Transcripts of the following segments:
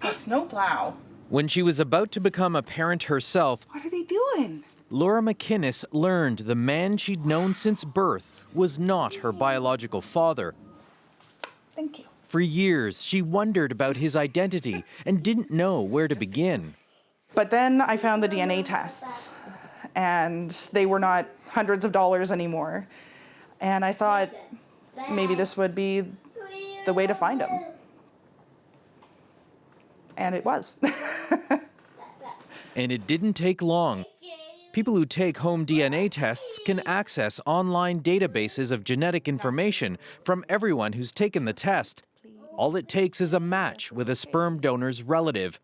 A snowplow. When she was about to become a parent herself, What are they doing? Laura McInnes learned the man she'd known since birth was not her biological father. Thank you. For years, she wondered about his identity and didn't know where to begin. But then I found the DNA tests, and they were not hundreds of dollars anymore. And I thought maybe this would be the way to find him. And it was. And it didn't take long. People who take home DNA tests can access online databases of genetic information from everyone who's taken the test. All it takes is a match with a sperm donor's relative.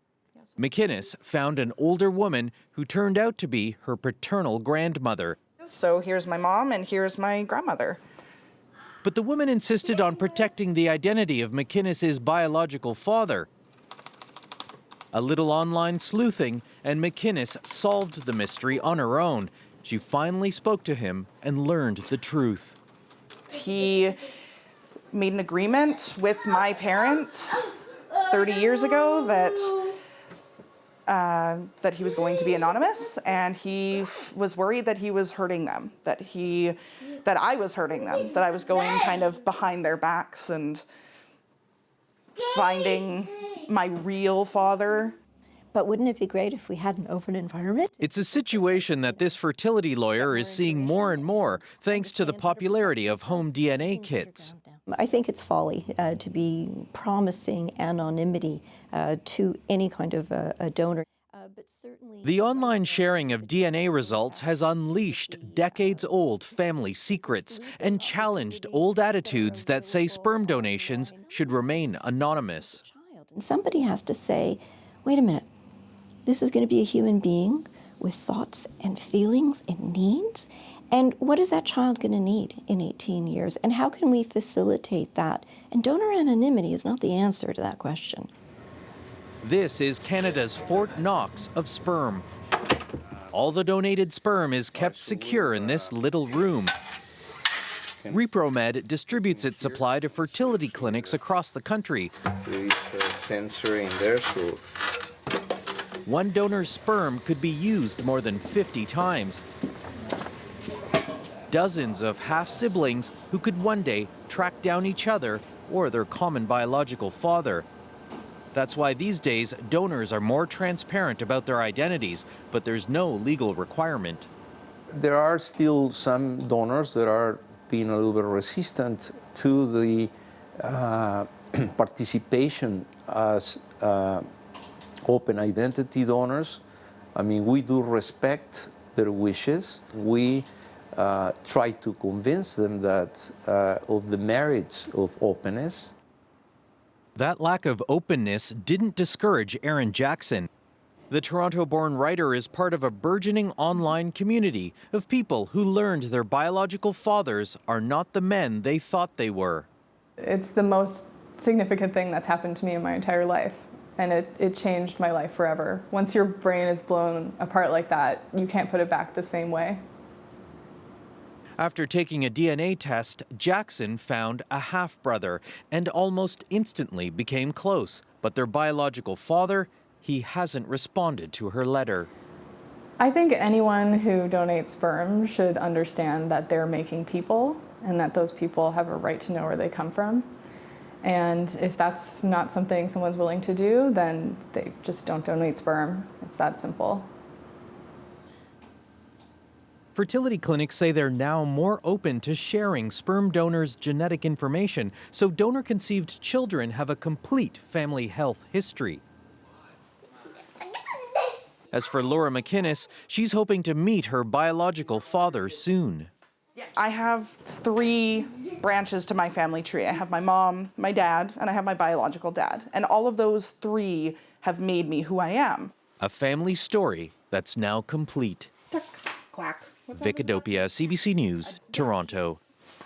McInnes found an older woman who turned out to be her paternal grandmother. So here's my mom and here's my grandmother. But the woman insisted on protecting the identity of McInnes' biological father. A little online sleuthing, and McInnes solved the mystery on her own. She finally spoke to him and learned the truth. He made an agreement with my parents 30 years ago that he was going to be anonymous, and he was worried that he was hurting them, that I was hurting them, that I was going kind of behind their backs and finding my real father. But wouldn't it be great if we had an open environment? It's a situation that this fertility lawyer is seeing more and more thanks to the popularity of home DNA kits. I think it's folly to be promising anonymity to any kind of a donor. But certainly, The online sharing of DNA results has unleashed decades-old family secrets and challenged old attitudes that say sperm donations should remain anonymous. and somebody has to say, wait a minute, this is going to be a human being with thoughts and feelings and needs. And what is that child going to need in 18 years? And how can we facilitate that? And donor anonymity is not the answer to that question. This is Canada's Fort Knox of sperm. All the donated sperm is kept secure in this little room. ReproMed distributes its supply to fertility clinics across the country. There is a sensor in there, so One donor's sperm could be used more than 50 times. Dozens of half-siblings who could one day track down each other or their common biological father. That's why these days donors are more transparent about their identities, but there's no legal requirement. there are still some donors that are being a little bit resistant to the participation as open identity donors. I mean, we do respect their wishes. We try to convince them that of the merits of openness. That lack of openness didn't discourage Aaron Jackson. The Toronto-born writer is part of a burgeoning online community of people who learned their biological fathers are not the men they thought they were. It's the most significant thing that's happened to me in my entire life, and it changed my life forever. Once your brain is blown apart like that, you can't put it back the same way. After taking a DNA test, Jackson found a half-brother and almost instantly became close. But their biological father, he hasn't responded to her letter. I think anyone who donates sperm should understand that they're making people and that those people have a right to know where they come from. And if that's not something someone's willing to do, then they just don't donate sperm. It's that simple. Fertility clinics say they're now more open to sharing sperm donors' genetic information, so donor-conceived children have a complete family health history. As for Laura McInnes, she's hoping to meet her biological father soon. I have 3 branches to my family tree. I have my mom, my dad, and I have my biological dad. And all of those 3 have made me who I am. A family story that's now complete. Ducks quack. Vic Adopia, CBC News, Toronto.